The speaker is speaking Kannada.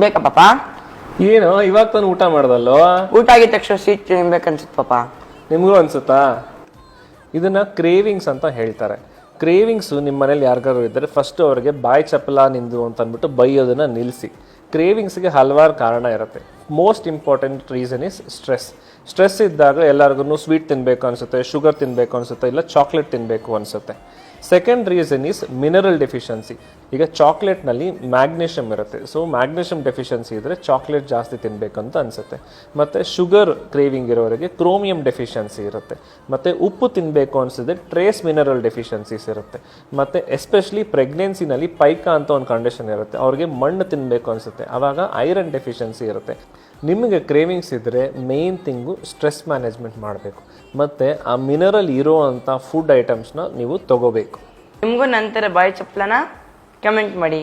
ಬೇಕಾ ಪಾಪ? ಏನು ಇವಾಗ ತಾನು ಊಟ ಮಾಡ್ದಲ್ಲೋ? ಊಟ ಆಗಿದ ತಕ್ಷಣ ಸ್ವೀಟ್ ತಿನ್ಬೇಕನ್ಸುತ್ತೆ ಪಾಪ. ನಿಮಗೂ ಅನ್ಸುತ್ತಾ? ಇದನ್ನ ಕ್ರೇವಿಂಗ್ಸ್ ಅಂತ ಹೇಳ್ತಾರೆ. ಕ್ರೇವಿಂಗ್ಸು ನಿಮ್ಮ ಮನೇಲಿ ಯಾರಿಗಾರು ಇದ್ದರೆ ಫಸ್ಟ್ ಅವ್ರಿಗೆ ಬಾಯಿ ಚಪ್ಪಲ ನಿಂದು ಅಂತ ಅಂದ್ಬಿಟ್ಟು ಬೈಯೋದನ್ನು ನಿಲ್ಲಿಸಿ. ಕ್ರೇವಿಂಗ್ಸ್ಗೆ ಹಲವಾರು ಕಾರಣ ಇರುತ್ತೆ. Most important reason is stress ಇದ್ದಾಗ ಎಲ್ಲರಿಗೂ ಸ್ವೀಟ್ ತಿನ್ನಬೇಕು ಅನಿಸುತ್ತೆ, ಶುಗರ್ ತಿನ್ನಬೇಕು ಅನಿಸುತ್ತೆ, ಇಲ್ಲ ಚಾಕ್ಲೇಟ್ ತಿನ್ನಬೇಕು ಅನಿಸುತ್ತೆ. Second reason is mineral deficiency. ಈಗ ಚಾಕ್ಲೇಟ್ನಲ್ಲಿ ಮ್ಯಾಗ್ನೀಷಿಯಮ್ ಇರುತ್ತೆ. ಸೊ ಮ್ಯಾಗ್ನೀಷಿಯಮ್ ಡೆಫಿಷಿಯನ್ಸಿ ಇದ್ದರೆ ಚಾಕ್ಲೇಟ್ ಜಾಸ್ತಿ ತಿನ್ನಬೇಕು ಅಂತ ಅನಿಸುತ್ತೆ. ಮತ್ತು ಶುಗರ್ ಕ್ರೇವಿಂಗ್ ಇರೋರಿಗೆ ಕ್ರೋಮಿಯಂ ಡೆಫಿಷಿಯನ್ಸಿ ಇರುತ್ತೆ. ಮತ್ತು ಉಪ್ಪು ತಿನ್ನಬೇಕು ಅನಿಸಿದ್ರೆ ಟ್ರೇಸ್ ಮಿನರಲ್ ಡೆಫಿಷಿಯನ್ಸೀಸ್ ಇರುತ್ತೆ. ಮತ್ತು ಎಸ್ಪೆಷಲಿ ಪ್ರೆಗ್ನೆನ್ಸಿನಲ್ಲಿ ಪೈಕಾ ಅಂತ ಒಂದು ಕಂಡೀಷನ್ ಇರುತ್ತೆ, ಅವ್ರಿಗೆ ಮಣ್ಣು ತಿನ್ನಬೇಕು ಅನಿಸುತ್ತೆ, ಆವಾಗ ಐರನ್ ಡೆಫಿಷಿಯನ್ಸಿ ಇರುತ್ತೆ. ನಿಮಗೆ ಕ್ರೇವಿಂಗ್ಸ್ ಇದ್ದರೆ ಮೇನ್ ಥಿಂಗು ಸ್ಟ್ರೆಸ್ ಮ್ಯಾನೇಜ್ಮೆಂಟ್ ಮಾಡಬೇಕು ಮತ್ತು ಆ ಮಿನರಲ್ ಇರೋ ಅಂಥ ಫುಡ್ ಐಟಮ್ಸ್ನ ನೀವು ತಗೋಬೇಕು. ನಿಮಗೂ ನಂತರ ಬಾಯಿ ಚಪ್ಪಲನ ಕಮೆಂಟ್ ಮಾಡಿ.